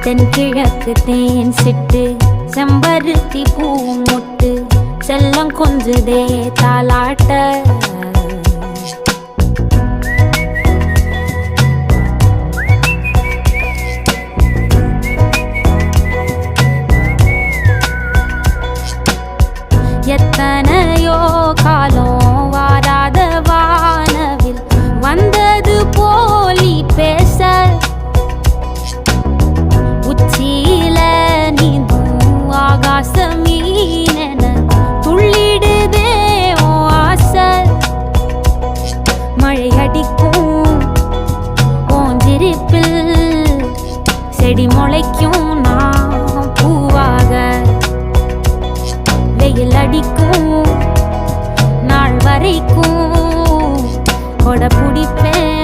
தென்கிழக்கு தேன் சிட்டு செம்பருத்தி பூ முட்டு செல்லம் கொஞ்சுதே தாலாட்ட எத்தனையோ காலம் வாராத வானவில் வந்தது போலி பேச உச்சியில நீந்தும் ஆகாச மீனென துள்ளிடுதே ஓ ஆசை மழை அடிக்கும் ஓஞ்சிருப்பில் செடி முளைக்கும் நான் பூவாக வெயில் அடிக்கும் நாள் வரைக்கும் கொடை பிடிப்பேன்